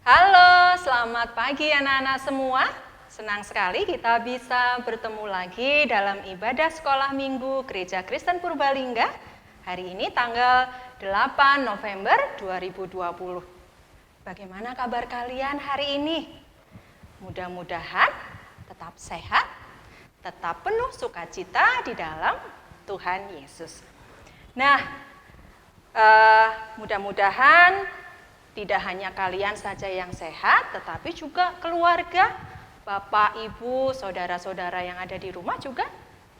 Halo, selamat pagi anak-anak semua. Senang sekali kita bisa bertemu lagi dalam ibadah sekolah minggu Gereja Kristen Purbalingga. Hari ini tanggal 8 November 2020. Bagaimana kabar kalian hari ini? Mudah-mudahan tetap sehat, tetap penuh sukacita di dalam Tuhan Yesus. Nah, mudah-mudahan tidak hanya kalian saja yang sehat, tetapi juga keluarga, bapak, ibu, saudara-saudara yang ada di rumah juga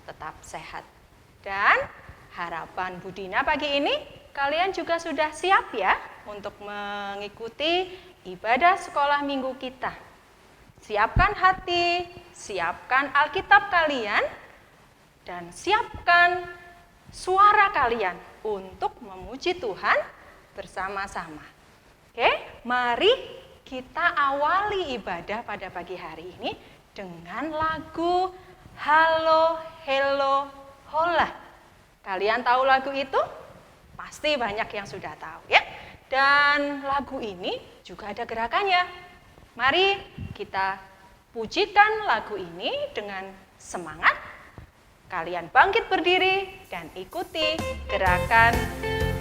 tetap sehat. Dan harapan Budina pagi ini, kalian juga sudah siap ya untuk mengikuti ibadah sekolah minggu kita. Siapkan hati, siapkan Alkitab kalian, dan siapkan suara kalian untuk memuji Tuhan bersama-sama. Oke, mari kita awali ibadah pada pagi hari ini dengan lagu Halo, Hello, Hola. Kalian tahu lagu itu? Pasti banyak yang sudah tahu ya. Dan lagu ini juga ada gerakannya. Mari kita pujikan lagu ini dengan semangat. Kalian bangkit berdiri dan ikuti gerakan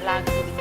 lagu ini.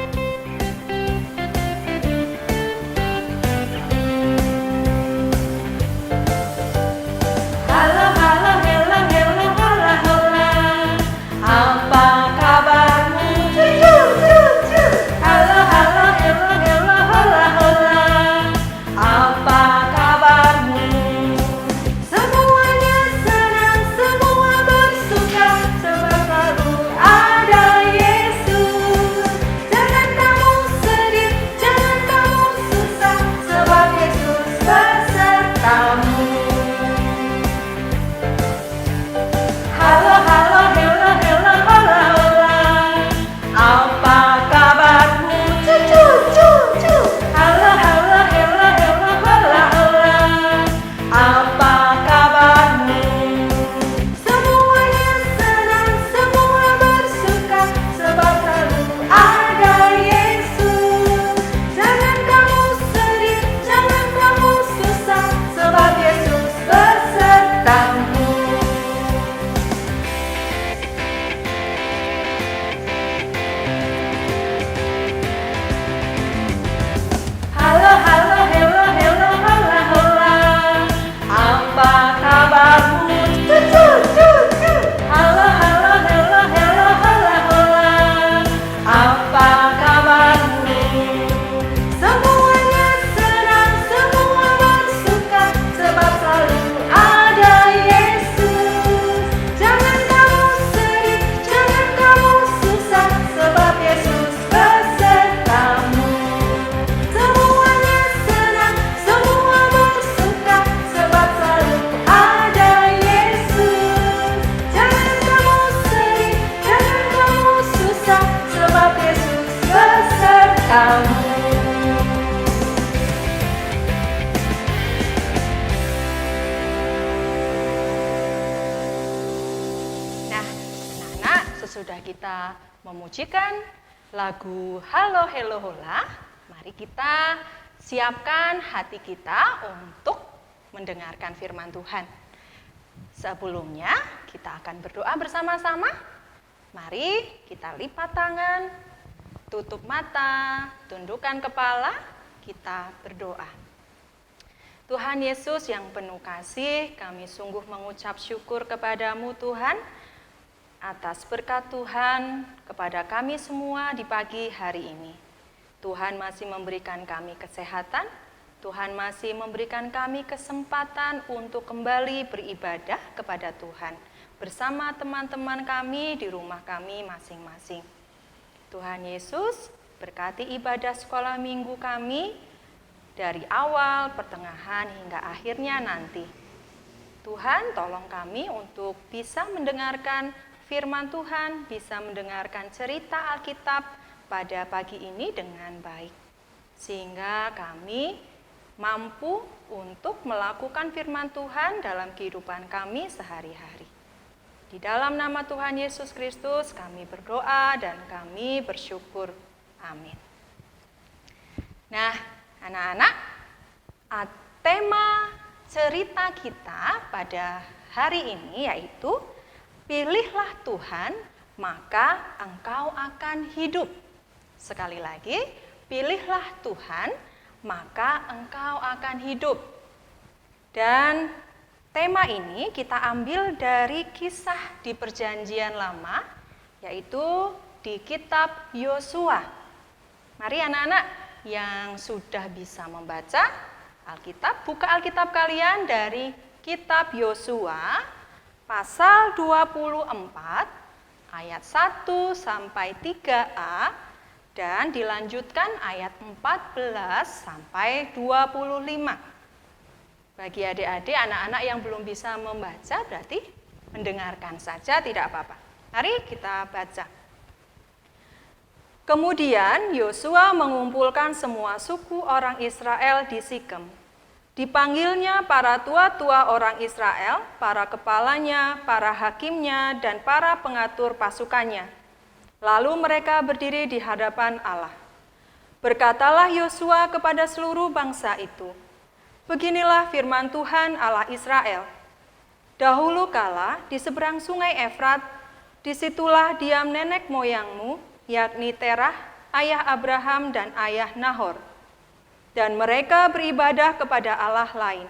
Sesudah kita memujikan lagu Halo, Hello, Hola, mari kita siapkan hati kita untuk mendengarkan firman Tuhan. Sebelumnya kita akan berdoa bersama-sama. Mari kita lipat tangan, tutup mata, tundukkan kepala, kita berdoa. Tuhan Yesus yang penuh kasih, kami sungguh mengucap syukur kepadamu Tuhan, atas berkat Tuhan kepada kami semua di pagi hari ini. Tuhan masih memberikan kami kesehatan, Tuhan masih memberikan kami kesempatan untuk kembali beribadah kepada Tuhan bersama teman-teman kami di rumah kami masing-masing. Tuhan Yesus, berkati ibadah sekolah minggu kami dari awal, pertengahan, hingga akhirnya nanti. Tuhan, tolong kami untuk bisa mendengarkan firman Tuhan, bisa mendengarkan cerita Alkitab pada pagi ini dengan baik. Sehingga kami mampu untuk melakukan firman Tuhan dalam kehidupan kami sehari-hari. Di dalam nama Tuhan Yesus Kristus kami berdoa dan kami bersyukur. Amin. Nah, anak-anak, Tema cerita kita pada hari ini yaitu pilihlah Tuhan, maka engkau akan hidup. Sekali lagi, pilihlah Tuhan, maka engkau akan hidup. Dan tema ini kita ambil dari kisah di Perjanjian Lama, yaitu di kitab Yosua. Mari anak-anak yang sudah bisa membaca Alkitab, buka Alkitab kalian dari kitab Yosua pasal 24 ayat 1 sampai 3a dan dilanjutkan ayat 14 sampai 25. Bagi adik-adik, anak-anak yang belum bisa membaca berarti mendengarkan saja, tidak apa-apa. Mari kita baca. Kemudian Yosua mengumpulkan semua suku orang Israel di Sikem. Dipanggilnya para tua-tua orang Israel, para kepalanya, para hakimnya, dan para pengatur pasukannya. Lalu mereka berdiri di hadapan Allah. Berkatalah Yosua kepada seluruh bangsa itu, beginilah firman Tuhan Allah Israel. Dahulu kala di seberang sungai Efrat, disitulah diam nenek moyangmu, yakni Terah, ayah Abraham dan ayah Nahor. Dan mereka beribadah kepada Allah lain.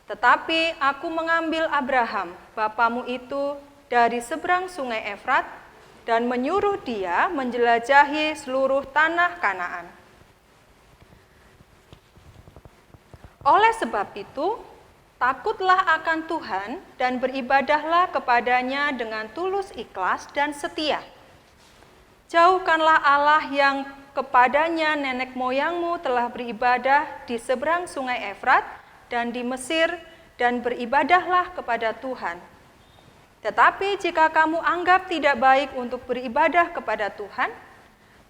Tetapi aku mengambil Abraham, bapamu itu, dari seberang sungai Efrat, dan menyuruh dia menjelajahi seluruh tanah Kanaan. Oleh sebab itu, takutlah akan Tuhan dan beribadahlah kepadanya dengan tulus ikhlas dan setia. Jauhkanlah Allah yang kepadanya nenek moyangmu telah beribadah di seberang sungai Efrat dan di Mesir, dan beribadahlah kepada Tuhan. Tetapi jika kamu anggap tidak baik untuk beribadah kepada Tuhan,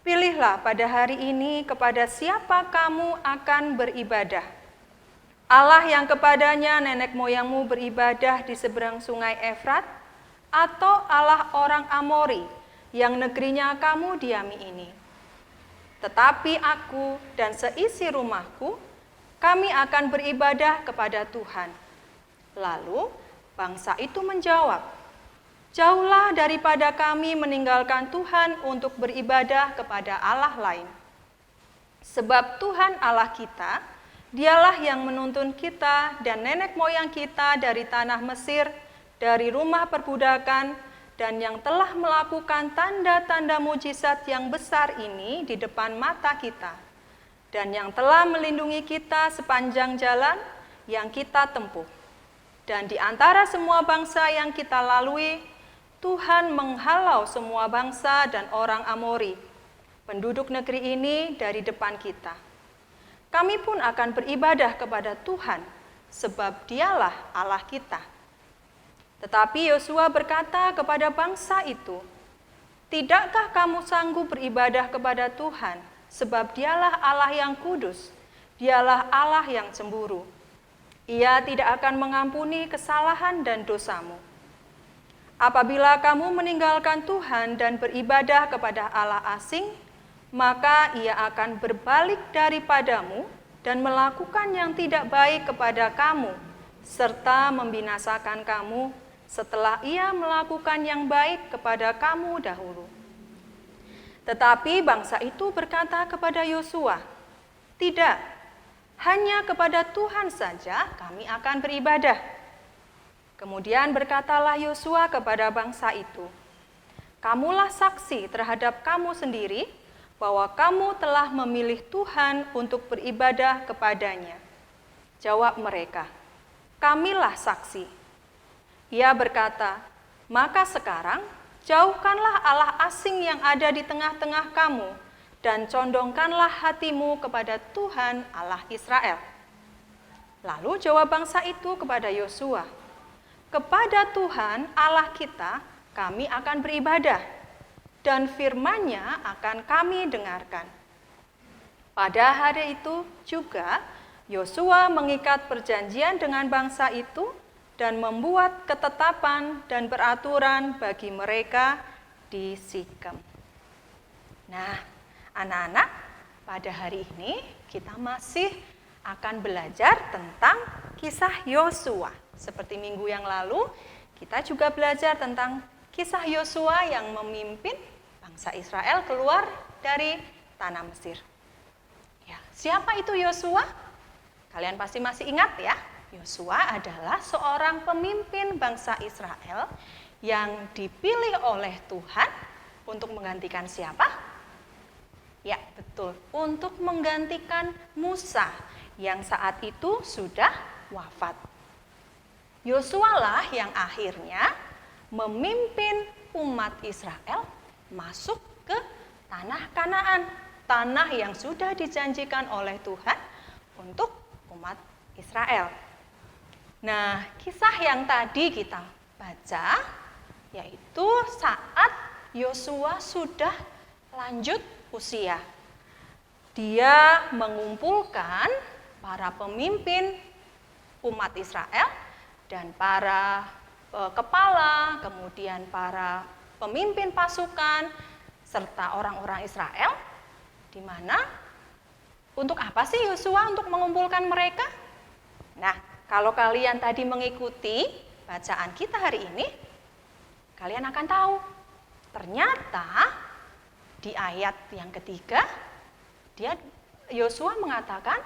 pilihlah pada hari ini kepada siapa kamu akan beribadah. Allah yang kepadanya nenek moyangmu beribadah di seberang sungai Efrat, atau Allah orang Amori yang negerinya kamu diami ini. Tetapi aku dan seisi rumahku, kami akan beribadah kepada Tuhan. Lalu bangsa itu menjawab, jauhlah daripada kami meninggalkan Tuhan untuk beribadah kepada Allah lain. Sebab Tuhan Allah kita, dialah yang menuntun kita dan nenek moyang kita dari tanah Mesir, dari rumah perbudakan, dan yang telah melakukan tanda-tanda mujizat yang besar ini di depan mata kita, dan yang telah melindungi kita sepanjang jalan yang kita tempuh. Dan di antara semua bangsa yang kita lalui, Tuhan menghalau semua bangsa dan orang Amori, penduduk negeri ini dari depan kita. Kami pun akan beribadah kepada Tuhan, sebab dialah Allah kita. Tetapi Yosua berkata kepada bangsa itu, tidakkah kamu sanggup beribadah kepada Tuhan, sebab dialah Allah yang kudus, dialah Allah yang cemburu. Ia tidak akan mengampuni kesalahan dan dosamu. Apabila kamu meninggalkan Tuhan dan beribadah kepada Allah asing, maka ia akan berbalik daripadamu dan melakukan yang tidak baik kepada kamu, serta membinasakan kamu setelah ia melakukan yang baik kepada kamu dahulu. Tetapi bangsa itu berkata kepada Yosua, tidak, hanya kepada Tuhan saja kami akan beribadah. Kemudian berkatalah Yosua kepada bangsa itu, kamulah saksi terhadap kamu sendiri bahwa kamu telah memilih Tuhan untuk beribadah kepadanya. Jawab mereka, kamilah saksi. Ia berkata, maka sekarang jauhkanlah Allah asing yang ada di tengah-tengah kamu, dan condongkanlah hatimu kepada Tuhan Allah Israel. Lalu jawab bangsa itu kepada Yosua, kepada Tuhan Allah kita kami akan beribadah, dan firman-Nya akan kami dengarkan. Pada hari itu juga Yosua mengikat perjanjian dengan bangsa itu dan membuat ketetapan dan peraturan bagi mereka di Sikem. Nah, anak-anak, pada hari ini kita masih akan belajar tentang kisah Yosua. Seperti minggu yang lalu, kita juga belajar tentang kisah Yosua yang memimpin bangsa Israel keluar dari tanah Mesir. Ya, siapa itu Yosua? Kalian pasti masih ingat ya, Yosua adalah seorang pemimpin bangsa Israel yang dipilih oleh Tuhan untuk menggantikan siapa? Ya, betul, untuk menggantikan Musa yang saat itu sudah wafat. Yosua lah yang akhirnya memimpin umat Israel masuk ke tanah Kanaan, tanah yang sudah dijanjikan oleh Tuhan untuk umat Israel. Nah, kisah yang tadi kita baca yaitu saat Yosua sudah lanjut usia. Dia mengumpulkan para pemimpin umat Israel dan para kepala, kemudian para pemimpin pasukan, serta orang-orang Israel, di mana untuk apa sih Yosua untuk mengumpulkan mereka? Nah, kalau kalian tadi mengikuti bacaan kita hari ini, kalian akan tahu, ternyata di ayat yang ketiga, Yosua mengatakan,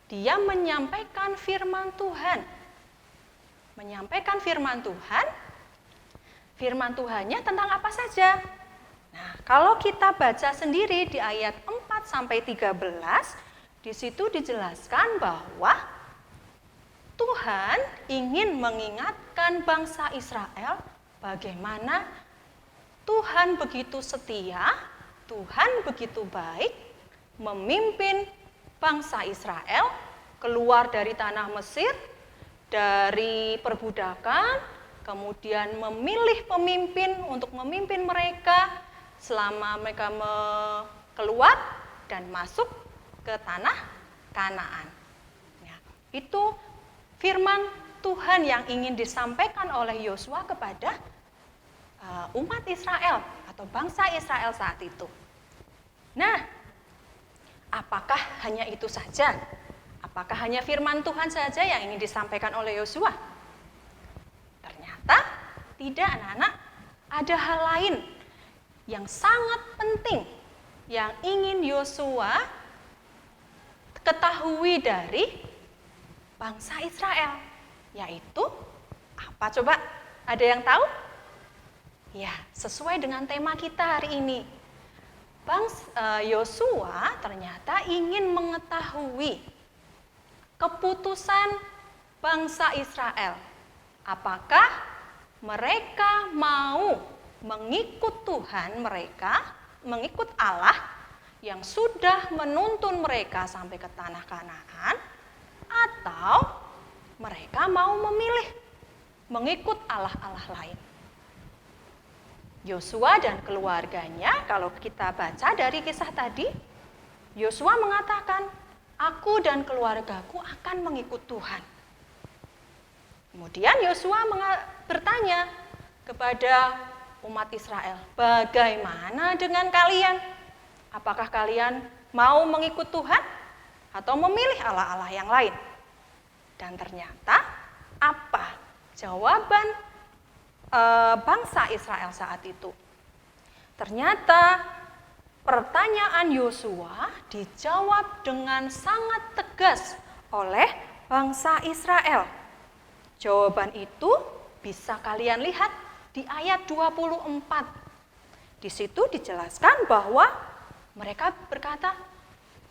dia menyampaikan firman Tuhan. Menyampaikan firman Tuhan, firman Tuhannya tentang apa saja? Nah, kalau kita baca sendiri di ayat 4 sampai 13, di situ dijelaskan bahwa Tuhan ingin mengingatkan bangsa Israel bagaimana Tuhan begitu setia, Tuhan begitu baik, memimpin bangsa Israel keluar dari tanah Mesir, dari perbudakan, kemudian memilih pemimpin untuk memimpin mereka selama mereka keluar dan masuk ke tanah Kanaan. Ya, itu firman Tuhan yang ingin disampaikan oleh Yosua kepada umat Israel atau bangsa Israel saat itu. Nah, apakah hanya itu saja? Apakah hanya firman Tuhan saja yang ingin disampaikan oleh Yosua? Ternyata tidak, anak-anak. Ada hal lain yang sangat penting yang ingin Yosua ketahui dari bangsa Israel, yaitu apa coba? Ada yang tahu? Ya, sesuai dengan tema kita hari ini. Yosua ternyata ingin mengetahui keputusan bangsa Israel. Apakah mereka mau mengikut Tuhan mereka, mengikut Allah yang sudah menuntun mereka sampai ke tanah Kanaan, atau mereka mau memilih mengikut Allah-Allah lain. Yosua dan keluarganya, kalau kita baca dari kisah tadi, Yosua mengatakan, aku dan keluargaku akan mengikut Tuhan. Kemudian Yosua bertanya kepada umat Israel, bagaimana dengan kalian? Apakah kalian mau mengikut Tuhan atau memilih Allah-Allah yang lain? Dan ternyata apa jawaban bangsa Israel saat itu? Ternyata pertanyaan Yosua dijawab dengan sangat tegas oleh bangsa Israel. Jawaban itu bisa kalian lihat di ayat 24. Di situ dijelaskan bahwa mereka berkata,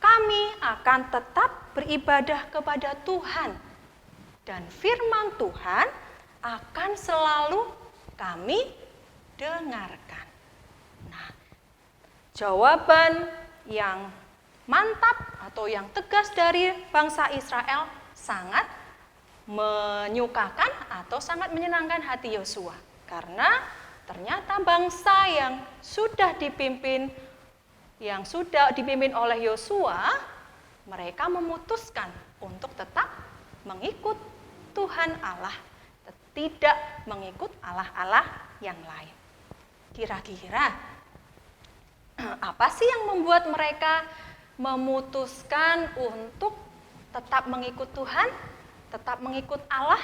kami akan tetap beribadah kepada Tuhan dan firman Tuhan akan selalu kami dengarkan. Nah, jawaban yang mantap atau yang tegas dari bangsa Israel sangat menyukakan atau sangat menyenangkan hati Yosua. Karena ternyata bangsa yang sudah dipimpin oleh Yosua, mereka memutuskan untuk tetap mengikut Tuhan Allah, tidak mengikut Allah-Allah yang lain. Kira-kira apa sih yang membuat mereka memutuskan untuk tetap mengikut Tuhan, tetap mengikut Allah?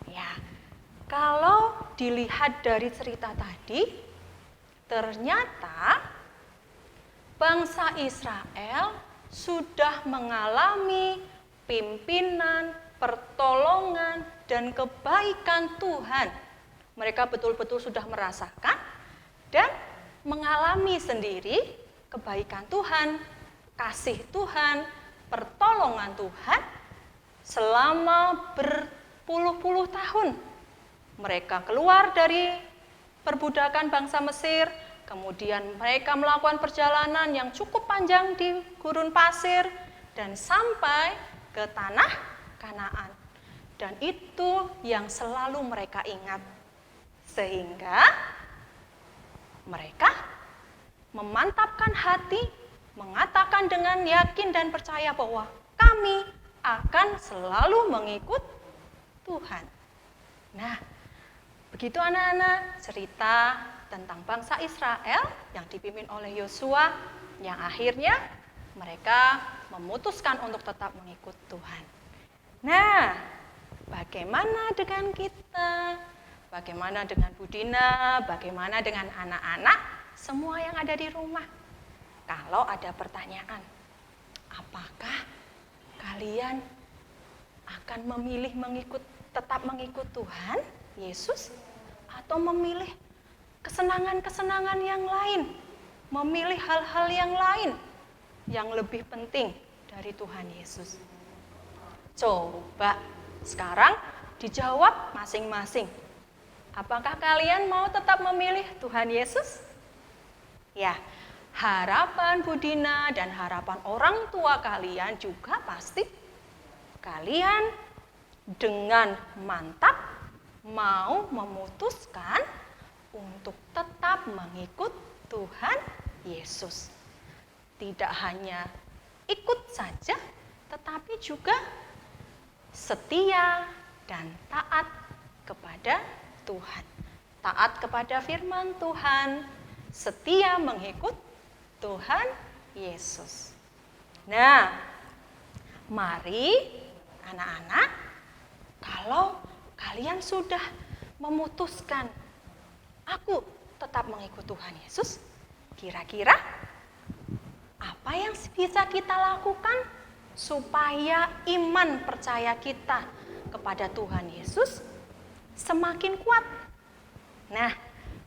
Ya, kalau dilihat dari cerita tadi, ternyata bangsa Israel sudah mengalami pimpinan, pertolongan, dan kebaikan Tuhan. Mereka betul-betul sudah merasakan dan mengalami sendiri kebaikan Tuhan, kasih Tuhan, pertolongan Tuhan selama berpuluh-puluh tahun. Mereka keluar dari perbudakan bangsa Mesir, kemudian mereka melakukan perjalanan yang cukup panjang di gurun pasir dan sampai ke tanah Kanaan. Dan itu yang selalu mereka ingat. Sehingga mereka memantapkan hati, mengatakan dengan yakin dan percaya bahwa kami akan selalu mengikut Tuhan. Nah, begitu anak-anak, cerita tentang bangsa Israel yang dipimpin oleh Yosua, yang akhirnya mereka memutuskan untuk tetap mengikut Tuhan. Nah, bagaimana dengan kita? Bagaimana dengan Budina? Bagaimana dengan anak-anak? Semua yang ada di rumah. Kalau ada pertanyaan, apakah kalian akan memilih tetap mengikut Tuhan, Yesus, atau memilih kesenangan-kesenangan yang lain, memilih hal-hal yang lain yang lebih penting dari Tuhan Yesus? Coba sekarang dijawab masing-masing. Apakah kalian mau tetap memilih Tuhan Yesus? Ya, harapan Budina dan harapan orang tua kalian juga pasti kalian dengan mantap mau memutuskan untuk tetap mengikut Tuhan Yesus. Tidak hanya ikut saja, tetapi juga setia dan taat kepada Tuhan. Taat kepada firman Tuhan, setia mengikut Tuhan Yesus. Nah, mari anak-anak, kalau kalian sudah memutuskan aku tetap mengikut Tuhan Yesus, kira-kira apa yang bisa kita lakukan supaya iman percaya kita kepada Tuhan Yesus semakin kuat? Nah,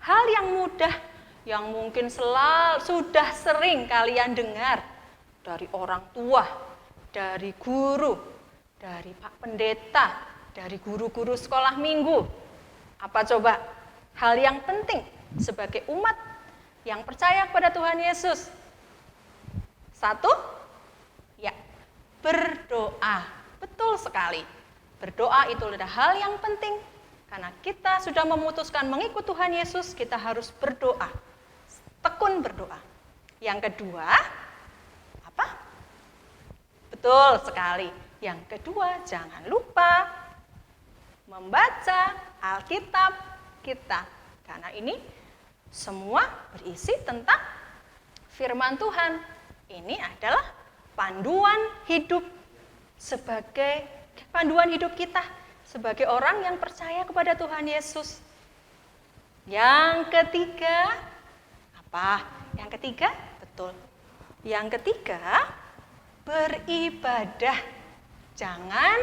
hal yang mudah yang mungkin sudah sering kalian dengar dari orang tua, dari guru, dari Pak Pendeta, dari guru-guru sekolah minggu. Apa coba? Hal yang penting sebagai umat yang percaya kepada Tuhan Yesus. Satu, ya, berdoa. Betul sekali. Berdoa itu adalah hal yang penting. Karena kita sudah memutuskan mengikut Tuhan Yesus, kita harus berdoa. Tekun berdoa. Yang kedua, apa? Betul sekali. Yang kedua, jangan lupa membaca Alkitab kita. Karena ini semua berisi tentang firman Tuhan. Ini adalah panduan hidup sebagai panduan hidup kita sebagai orang yang percaya kepada Tuhan Yesus. Yang ketiga, apa? Yang ketiga, betul. Yang ketiga, beribadah. Jangan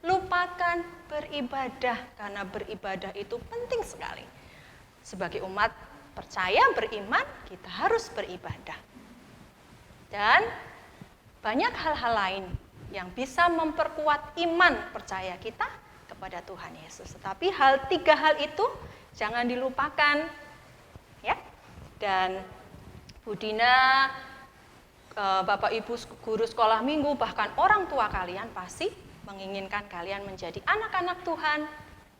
lupakan beribadah, karena beribadah itu penting sekali. Sebagai umat percaya beriman, kita harus beribadah. Dan banyak hal-hal lain yang bisa memperkuat iman percaya kita kepada Tuhan Yesus. Tetapi tiga hal itu jangan dilupakan, ya. Dan Budina, Bapak Ibu guru sekolah minggu, bahkan orang tua kalian pasti menginginkan kalian menjadi anak-anak Tuhan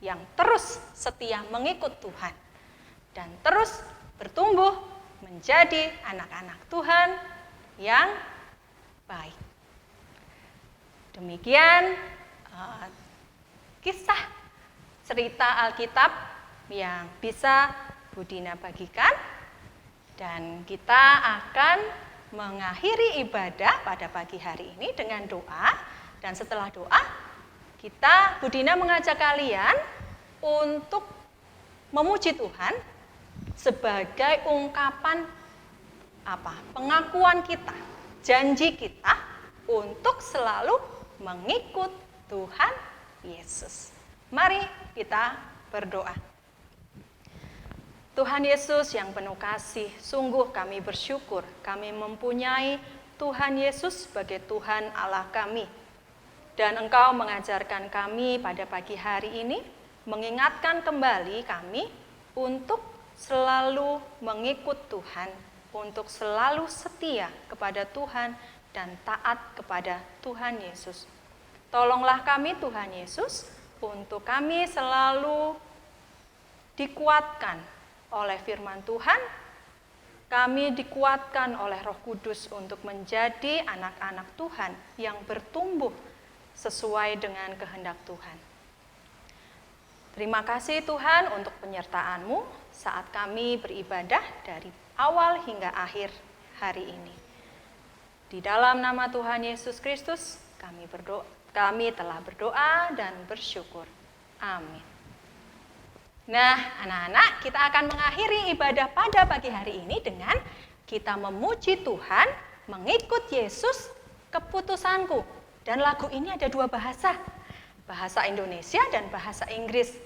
yang terus setia mengikut Tuhan dan terus bertumbuh menjadi anak-anak Tuhan yang baik. Demikian kisah cerita Alkitab yang bisa Budina bagikan, dan kita akan mengakhiri ibadah pada pagi hari ini dengan doa. Dan setelah doa, Bu Dina mengajak kalian untuk memuji Tuhan sebagai ungkapan pengakuan kita, janji kita untuk selalu mengikut Tuhan Yesus. Mari kita berdoa. Tuhan Yesus yang penuh kasih, sungguh kami bersyukur kami mempunyai Tuhan Yesus sebagai Tuhan Allah kami. Dan Engkau mengajarkan kami pada pagi hari ini, mengingatkan kembali kami untuk selalu mengikut Tuhan, untuk selalu setia kepada Tuhan dan taat kepada Tuhan Yesus. Tolonglah kami Tuhan Yesus, untuk kami selalu dikuatkan oleh firman Tuhan, kami dikuatkan oleh Roh Kudus untuk menjadi anak-anak Tuhan yang bertumbuh sesuai dengan kehendak Tuhan. Terima kasih Tuhan untuk penyertaan-Mu saat kami beribadah dari awal hingga akhir hari ini. Di dalam nama Tuhan Yesus Kristus kami telah berdoa dan bersyukur. Amin. Nah, anak-anak, kita akan mengakhiri ibadah pada pagi hari ini dengan kita memuji Tuhan, mengikut Yesus, keputusanku. Dan lagu ini ada 2 bahasa, bahasa Indonesia dan bahasa Inggris.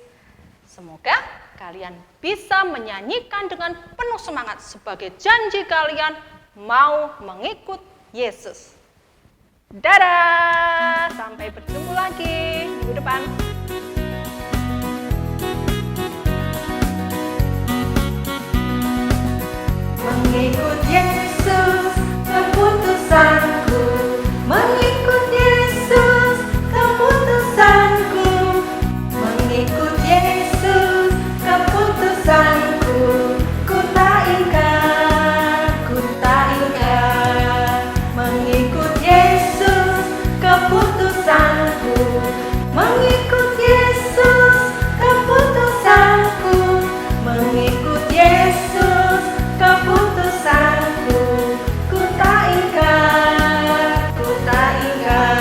Semoga kalian bisa menyanyikan dengan penuh semangat sebagai janji kalian mau mengikut Yesus. Dadah, sampai bertemu lagi minggu depan. Mengikut Yesus, keputusanku. Mengikut Yesus, keputusanku. Mengikut Yesus, keputusanku. Ku tak ingkar, ku tak ingkar. Mengikut Yesus, keputusanku. Mengikut Yesus, keputusanku. Mengikut Yesus, keputusanku, ku tak ingkar, ku tak ingkar.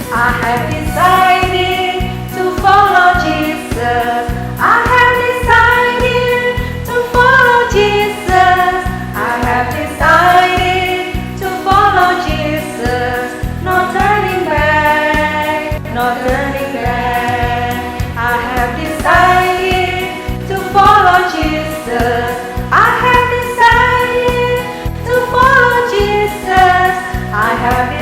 I decided to follow Jesus. I have decided to follow Jesus. I have decided to follow Jesus. I have decided to follow Jesus. No turning back, no turning back. I have decided to follow Jesus. I have decided to follow Jesus. I have